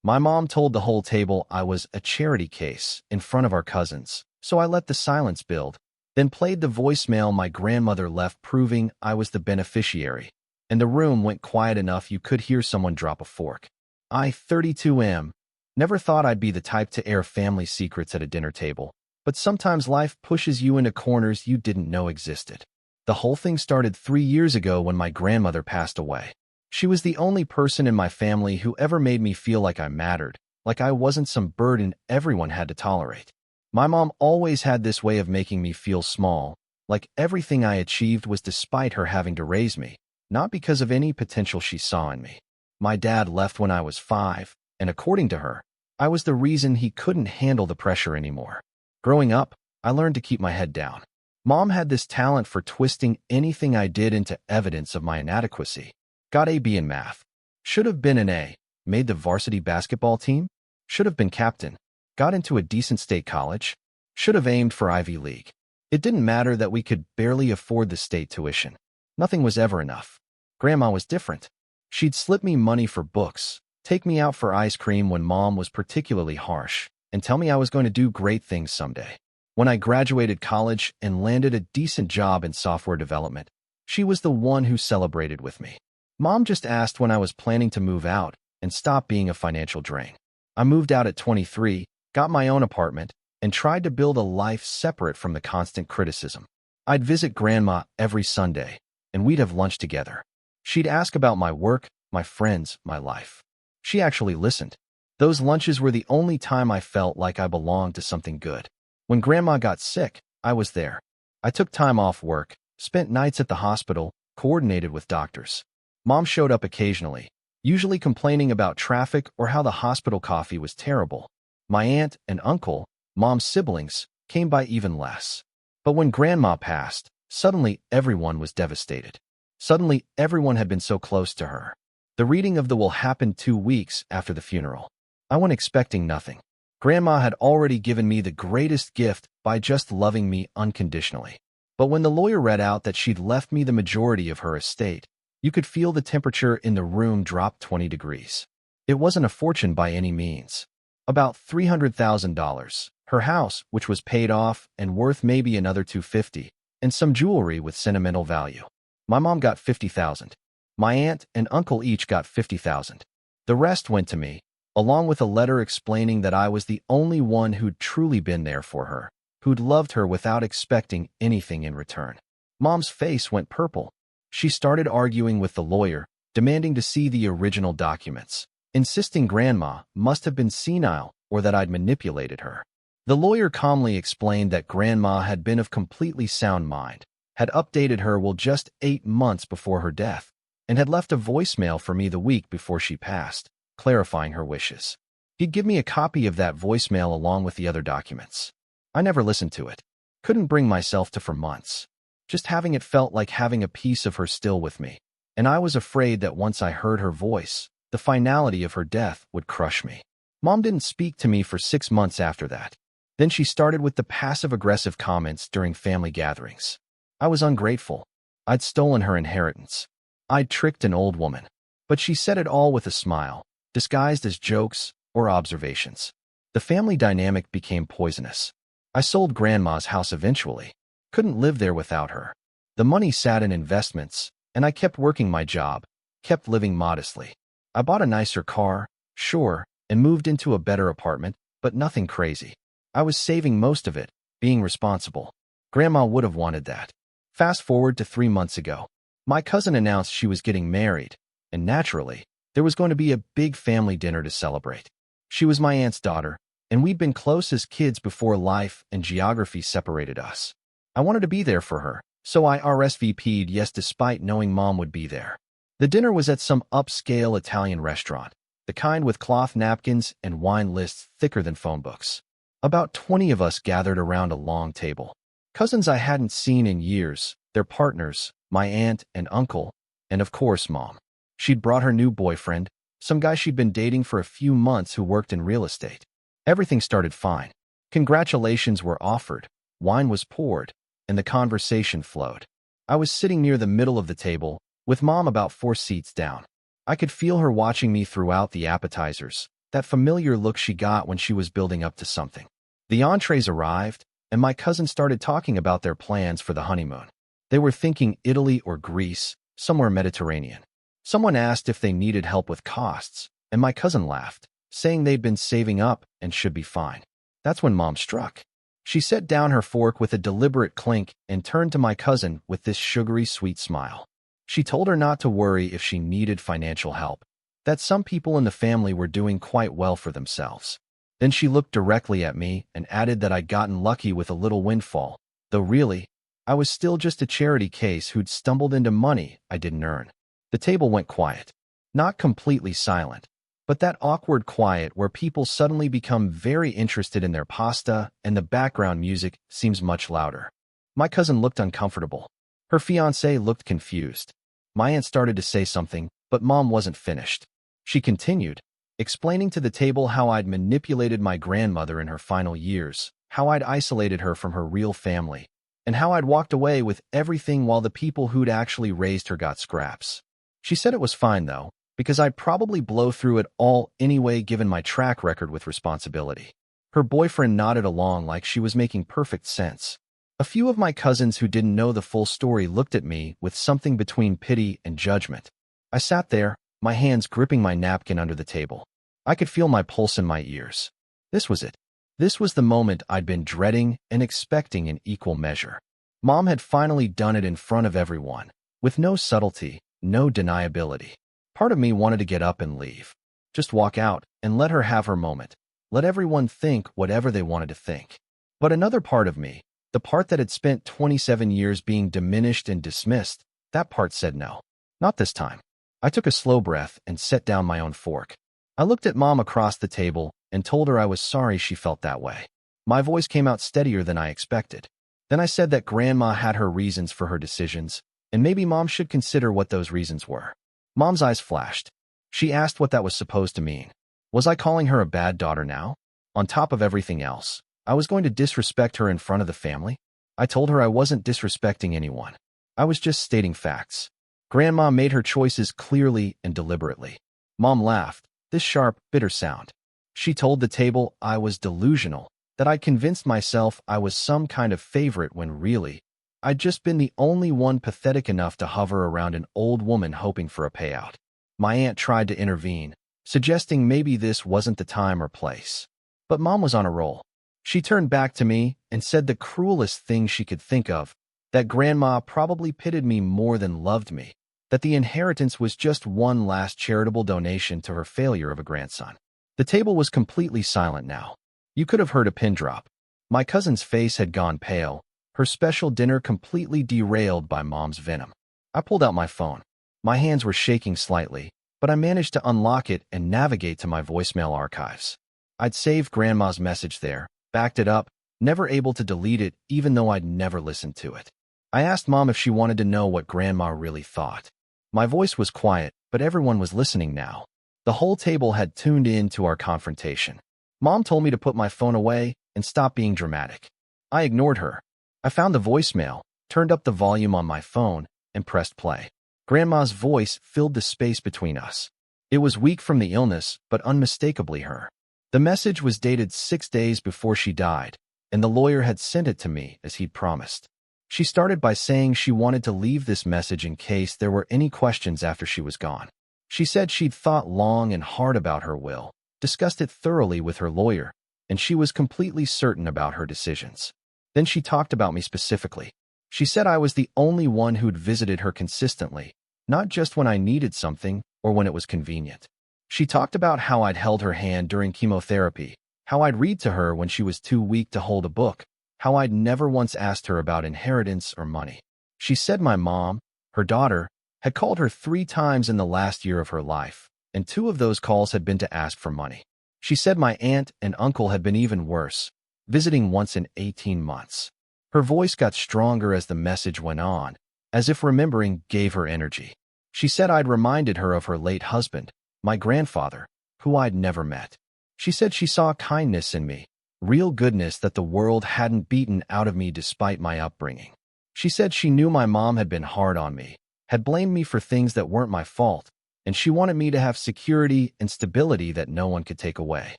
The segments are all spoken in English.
My mom told the whole table I was a charity case in front of our cousins, so I let the silence build, then played the voicemail my grandmother left proving I was the beneficiary, and the room went quiet enough you could hear someone drop a fork. I, 32 am, never thought I'd be the type to air family secrets at a dinner table, but sometimes life pushes you into corners you didn't know existed. The whole thing started 3 years ago when my grandmother passed away. She was the only person in my family who ever made me feel like I mattered, like I wasn't some burden everyone had to tolerate. My mom always had this way of making me feel small, like everything I achieved was despite her having to raise me, not because of any potential she saw in me. My dad left when I was 5, and according to her, I was the reason he couldn't handle the pressure anymore. Growing up, I learned to keep my head down. Mom had this talent for twisting anything I did into evidence of my inadequacy. Got a B in math. Should have been an A. Made the varsity basketball team. Should have been captain. Got into a decent state college. Should have aimed for Ivy League. It didn't matter that we could barely afford the state tuition. Nothing was ever enough. Grandma was different. She'd slip me money for books, take me out for ice cream when Mom was particularly harsh, and tell me I was going to do great things someday. When I graduated college and landed a decent job in software development, she was the one who celebrated with me. Mom just asked when I was planning to move out and stop being a financial drain. I moved out at 23, got my own apartment, and tried to build a life separate from the constant criticism. I'd visit Grandma every Sunday, and we'd have lunch together. She'd ask about my work, my friends, my life. She actually listened. Those lunches were the only time I felt like I belonged to something good. When Grandma got sick, I was there. I took time off work, spent nights at the hospital, coordinated with doctors. Mom showed up occasionally, usually complaining about traffic or how the hospital coffee was terrible. My aunt and uncle, Mom's siblings, came by even less. But when Grandma passed, suddenly everyone was devastated. Suddenly everyone had been so close to her. The reading of the will happened 2 weeks after the funeral. I went expecting nothing. Grandma had already given me the greatest gift by just loving me unconditionally. But when the lawyer read out that she'd left me the majority of her estate, you could feel the temperature in the room drop 20 degrees. It wasn't a fortune by any means. About $300,000. Her house, which was paid off and worth maybe another $250, and some jewelry with sentimental value. My mom got $50,000. My aunt and uncle each got $50,000. The rest went to me, along with a letter explaining that I was the only one who'd truly been there for her, who'd loved her without expecting anything in return. Mom's face went purple. She started arguing with the lawyer, demanding to see the original documents, insisting Grandma must have been senile or that I'd manipulated her. The lawyer calmly explained that Grandma had been of completely sound mind, had updated her will just 8 months before her death, and had left a voicemail for me the week before she passed, clarifying her wishes. He'd give me a copy of that voicemail along with the other documents. I never listened to it. Couldn't bring myself to for months. Just having it felt like having a piece of her still with me, and I was afraid that once I heard her voice, the finality of her death would crush me. Mom didn't speak to me for 6 months after that. Then she started with the passive-aggressive comments during family gatherings. I was ungrateful. I'd stolen her inheritance. I'd tricked an old woman. But she said it all with a smile, disguised as jokes or observations. The family dynamic became poisonous. I sold Grandma's house eventually. Couldn't live there without her. The money sat in investments, and I kept working my job, kept living modestly. I bought a nicer car, sure, and moved into a better apartment, but nothing crazy. I was saving most of it, being responsible. Grandma would have wanted that. Fast forward to 3 months ago. My cousin announced she was getting married, and naturally, there was going to be a big family dinner to celebrate. She was my aunt's daughter, and we'd been close as kids before life and geography separated us. I wanted to be there for her, so I RSVP'd yes despite knowing Mom would be there. The dinner was at some upscale Italian restaurant, the kind with cloth napkins and wine lists thicker than phone books. About 20 of us gathered around a long table. Cousins I hadn't seen in years, their partners, my aunt and uncle, and of course Mom. She'd brought her new boyfriend, some guy she'd been dating for a few months who worked in real estate. Everything started fine. Congratulations were offered, wine was poured, and the conversation flowed. I was sitting near the middle of the table, with Mom about 4 seats down. I could feel her watching me throughout the appetizers, that familiar look she got when she was building up to something. The entrees arrived, and my cousin started talking about their plans for the honeymoon. They were thinking Italy or Greece, somewhere Mediterranean. Someone asked if they needed help with costs, and my cousin laughed, saying they'd been saving up and should be fine. That's when Mom struck. She set down her fork with a deliberate clink and turned to my cousin with this sugary sweet smile. She told her not to worry if she needed financial help, that some people in the family were doing quite well for themselves. Then she looked directly at me and added that I'd gotten lucky with a little windfall, though really, I was still just a charity case who'd stumbled into money I didn't earn. The table went quiet. Not completely silent, but that awkward quiet where people suddenly become very interested in their pasta and the background music seems much louder. My cousin looked uncomfortable. Her fiancé looked confused. My aunt started to say something, but Mom wasn't finished. She continued, explaining to the table how I'd manipulated my grandmother in her final years, how I'd isolated her from her real family, and how I'd walked away with everything while the people who'd actually raised her got scraps. She said it was fine, though, because I'd probably blow through it all anyway given my track record with responsibility. Her boyfriend nodded along like she was making perfect sense. A few of my cousins who didn't know the full story looked at me with something between pity and judgment. I sat there, my hands gripping my napkin under the table. I could feel my pulse in my ears. This was it. This was the moment I'd been dreading and expecting in equal measure. Mom had finally done it in front of everyone, with no subtlety, no deniability. Part of me wanted to get up and leave. Just walk out and let her have her moment. Let everyone think whatever they wanted to think. But another part of me, the part that had spent 27 years being diminished and dismissed, that part said no. Not this time. I took a slow breath and set down my own fork. I looked at Mom across the table and told her I was sorry she felt that way. My voice came out steadier than I expected. Then I said that Grandma had her reasons for her decisions, and maybe Mom should consider what those reasons were. Mom's eyes flashed. She asked what that was supposed to mean. Was I calling her a bad daughter now? On top of everything else, I was going to disrespect her in front of the family? I told her I wasn't disrespecting anyone. I was just stating facts. Grandma made her choices clearly and deliberately. Mom laughed, this sharp, bitter sound. She told the table I was delusional, that I'd convinced myself I was some kind of favorite when really, I'd just been the only one pathetic enough to hover around an old woman hoping for a payout. My aunt tried to intervene, suggesting maybe this wasn't the time or place. But Mom was on a roll. She turned back to me and said the cruelest thing she could think of, that Grandma probably pitied me more than loved me, that the inheritance was just one last charitable donation to her failure of a grandson. The table was completely silent now. You could have heard a pin drop. My cousin's face had gone pale, her special dinner completely derailed by Mom's venom. I pulled out my phone. My hands were shaking slightly, but I managed to unlock it and navigate to my voicemail archives. I'd saved Grandma's message there, backed it up, never able to delete it even though I'd never listened to it. I asked Mom if she wanted to know what Grandma really thought. My voice was quiet, but everyone was listening now. The whole table had tuned in to our confrontation. Mom told me to put my phone away and stop being dramatic. I ignored her. I found the voicemail, turned up the volume on my phone, and pressed play. Grandma's voice filled the space between us. It was weak from the illness, but unmistakably her. The message was dated 6 days before she died, and the lawyer had sent it to me as he'd promised. She started by saying she wanted to leave this message in case there were any questions after she was gone. She said she'd thought long and hard about her will, discussed it thoroughly with her lawyer, and she was completely certain about her decisions. Then she talked about me specifically. She said I was the only one who'd visited her consistently, not just when I needed something or when it was convenient. She talked about how I'd held her hand during chemotherapy, how I'd read to her when she was too weak to hold a book, how I'd never once asked her about inheritance or money. She said my mom, her daughter, had called her 3 times in the last year of her life, and 2 of those calls had been to ask for money. She said my aunt and uncle had been even worse, visiting once in 18 months. Her voice got stronger as the message went on, as if remembering gave her energy. She said I'd reminded her of her late husband, my grandfather, who I'd never met. She said she saw kindness in me, real goodness that the world hadn't beaten out of me despite my upbringing. She said she knew my mom had been hard on me, had blamed me for things that weren't my fault, and she wanted me to have security and stability that no one could take away.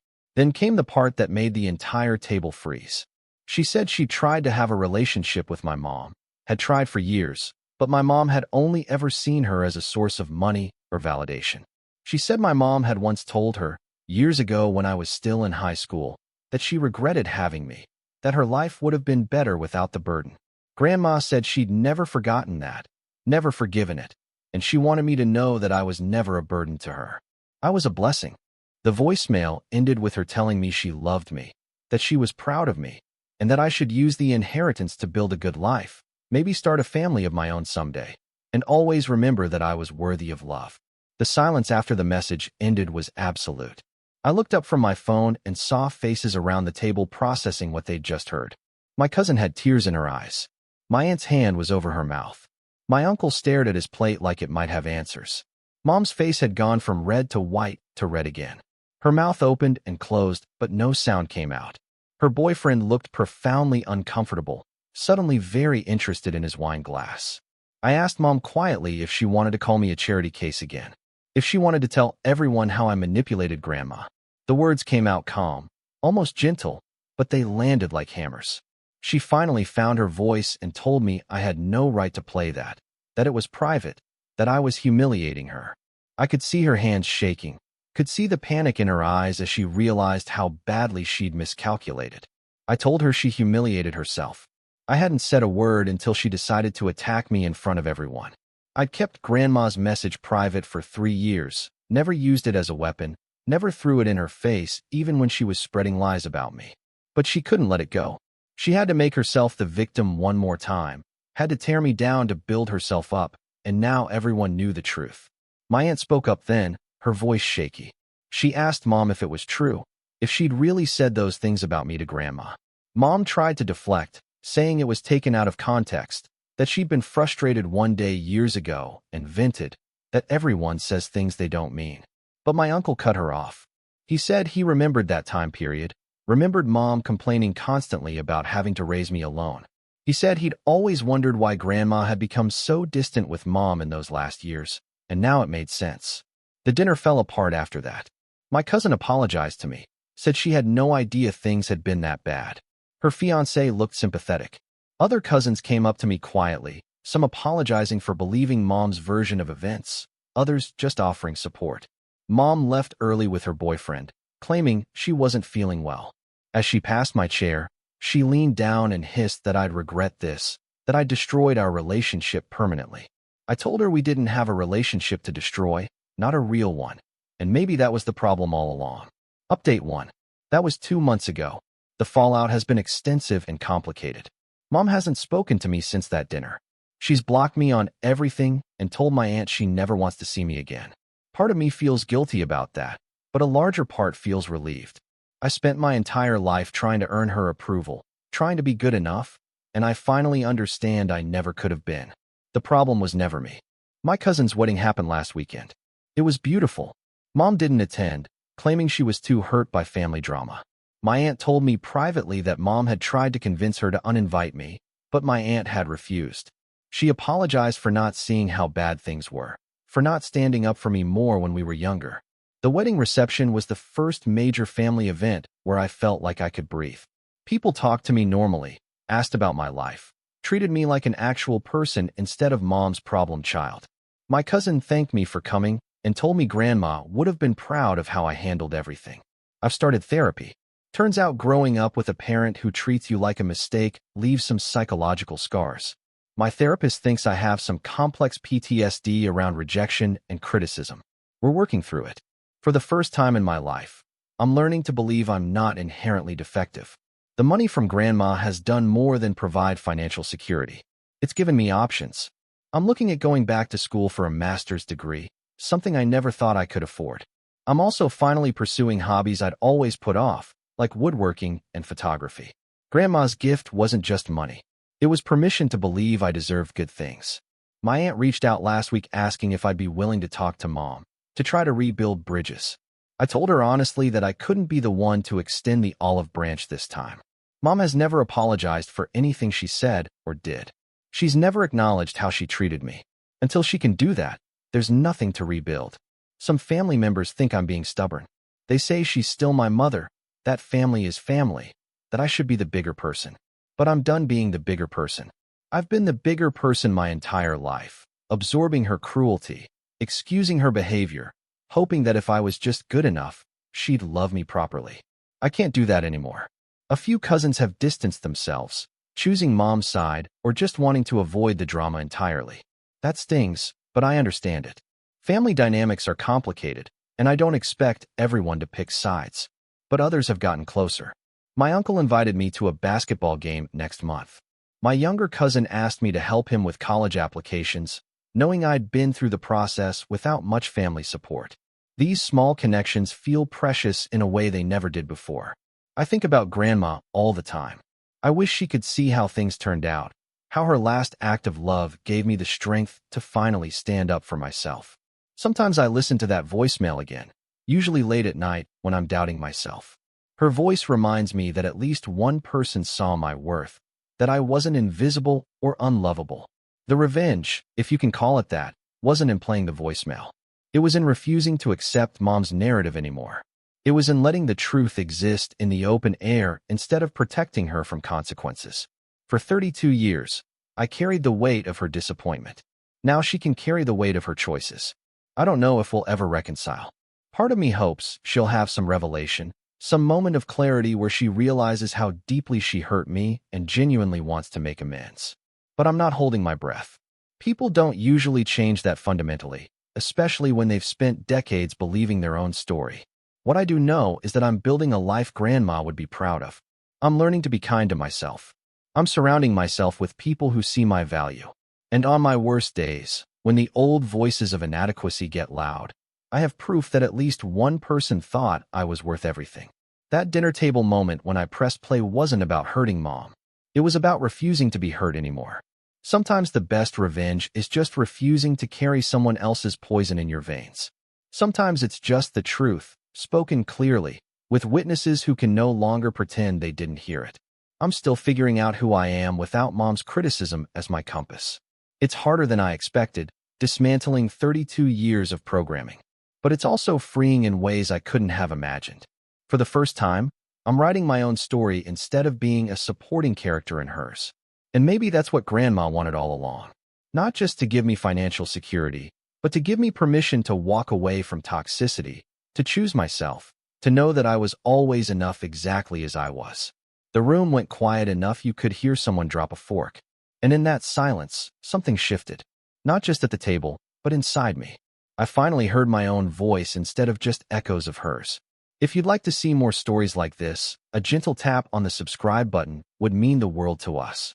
Then came the part that made the entire table freeze. She said she tried to have a relationship with my mom, had tried for years, but my mom had only ever seen her as a source of money or validation. She said my mom had once told her, years ago when I was still in high school, that she regretted having me, that her life would have been better without the burden. Grandma said she'd never forgotten that, never forgiven it, and she wanted me to know that I was never a burden to her. I was a blessing. The voicemail ended with her telling me she loved me, that she was proud of me, and that I should use the inheritance to build a good life, maybe start a family of my own someday, and always remember that I was worthy of love. The silence after the message ended was absolute. I looked up from my phone and saw faces around the table processing what they'd just heard. My cousin had tears in her eyes. My aunt's hand was over her mouth. My uncle stared at his plate like it might have answers. Mom's face had gone from red to white to red again. Her mouth opened and closed, but no sound came out. Her boyfriend looked profoundly uncomfortable, suddenly very interested in his wine glass. I asked Mom quietly if she wanted to call me a charity case again, if she wanted to tell everyone how I manipulated Grandma. The words came out calm, almost gentle, but they landed like hammers. She finally found her voice and told me I had no right to play that it was private, that I was humiliating her. I could see her hands shaking, could see the panic in her eyes as she realized how badly she'd miscalculated. I told her she humiliated herself. I hadn't said a word until she decided to attack me in front of everyone. I'd kept Grandma's message private for 3 years, never used it as a weapon, never threw it in her face, even when she was spreading lies about me. But she couldn't let it go. She had to make herself the victim one more time, had to tear me down to build herself up, and now everyone knew the truth. My aunt spoke up then, her voice shaky. She asked Mom if it was true, if she'd really said those things about me to Grandma. Mom tried to deflect, saying it was taken out of context, that she'd been frustrated one day years ago and vented, that everyone says things they don't mean. But my uncle cut her off. He said he remembered that time period, remembered Mom complaining constantly about having to raise me alone. He said he'd always wondered why Grandma had become so distant with Mom in those last years, and now it made sense. The dinner fell apart after that. My cousin apologized to me, said she had no idea things had been that bad. Her fiancé looked sympathetic. Other cousins came up to me quietly, some apologizing for believing Mom's version of events, others just offering support. Mom left early with her boyfriend, claiming she wasn't feeling well. As she passed my chair, she leaned down and hissed that I'd regret this, that I'd destroyed our relationship permanently. I told her we didn't have a relationship to destroy, not a real one, and maybe that was the problem all along. Update 1. That was 2 months ago. The fallout has been extensive and complicated. Mom hasn't spoken to me since that dinner. She's blocked me on everything and told my aunt she never wants to see me again. Part of me feels guilty about that, but a larger part feels relieved. I spent my entire life trying to earn her approval, trying to be good enough, and I finally understand I never could have been. The problem was never me. My cousin's wedding happened last weekend. It was beautiful. Mom didn't attend, claiming she was too hurt by family drama. My aunt told me privately that Mom had tried to convince her to uninvite me, but my aunt had refused. She apologized for not seeing how bad things were, for not standing up for me more when we were younger. The wedding reception was the first major family event where I felt like I could breathe. People talked to me normally, asked about my life, treated me like an actual person instead of Mom's problem child. My cousin thanked me for coming and told me Grandma would have been proud of how I handled everything. I've started therapy. Turns out growing up with a parent who treats you like a mistake leaves some psychological scars. My therapist thinks I have some complex PTSD around rejection and criticism. We're working through it. For the first time in my life, I'm learning to believe I'm not inherently defective. The money from Grandma has done more than provide financial security. It's given me options. I'm looking at going back to school for a master's degree, something I never thought I could afford. I'm also finally pursuing hobbies I'd always put off, like woodworking and photography. Grandma's gift wasn't just money. It was permission to believe I deserved good things. My aunt reached out last week asking if I'd be willing to talk to Mom, to try to rebuild bridges. I told her honestly that I couldn't be the one to extend the olive branch this time. Mom has never apologized for anything she said or did. She's never acknowledged how she treated me. Until she can do that, there's nothing to rebuild. Some family members think I'm being stubborn. They say she's still my mother, that family is family, that I should be the bigger person. But I'm done being the bigger person. I've been the bigger person my entire life, absorbing her cruelty, excusing her behavior, hoping that if I was just good enough, she'd love me properly. I can't do that anymore. A few cousins have distanced themselves, choosing mom's side or just wanting to avoid the drama entirely. That stings, but I understand it. Family dynamics are complicated, and I don't expect everyone to pick sides. But others have gotten closer. My uncle invited me to a basketball game next month. My younger cousin asked me to help him with college applications, knowing I'd been through the process without much family support. These small connections feel precious in a way they never did before. I think about Grandma all the time. I wish she could see how things turned out, how her last act of love gave me the strength to finally stand up for myself. Sometimes I listen to that voicemail again, usually late at night when I'm doubting myself. Her voice reminds me that at least one person saw my worth, that I wasn't invisible or unlovable. The revenge, if you can call it that, wasn't in playing the voicemail. It was in refusing to accept Mom's narrative anymore. It was in letting the truth exist in the open air instead of protecting her from consequences. For 32 years, I carried the weight of her disappointment. Now she can carry the weight of her choices. I don't know if we'll ever reconcile. Part of me hopes she'll have some revelation, some moment of clarity where she realizes how deeply she hurt me and genuinely wants to make amends. But I'm not holding my breath. People don't usually change that fundamentally, especially when they've spent decades believing their own story. What I do know is that I'm building a life Grandma would be proud of. I'm learning to be kind to myself. I'm surrounding myself with people who see my value. And on my worst days, when the old voices of inadequacy get loud, I have proof that at least one person thought I was worth everything. That dinner table moment when I pressed play wasn't about hurting Mom. It was about refusing to be hurt anymore. Sometimes the best revenge is just refusing to carry someone else's poison in your veins. Sometimes it's just the truth, spoken clearly, with witnesses who can no longer pretend they didn't hear it. I'm still figuring out who I am without Mom's criticism as my compass. It's harder than I expected, dismantling 32 years of programming. But it's also freeing in ways I couldn't have imagined. For the first time, I'm writing my own story instead of being a supporting character in hers. And maybe that's what Grandma wanted all along. Not just to give me financial security, but to give me permission to walk away from toxicity, to choose myself, to know that I was always enough exactly as I was. The room went quiet enough you could hear someone drop a fork. And in that silence, something shifted. Not just at the table, but inside me. I finally heard my own voice instead of just echoes of hers. If you'd like to see more stories like this, a gentle tap on the subscribe button would mean the world to us.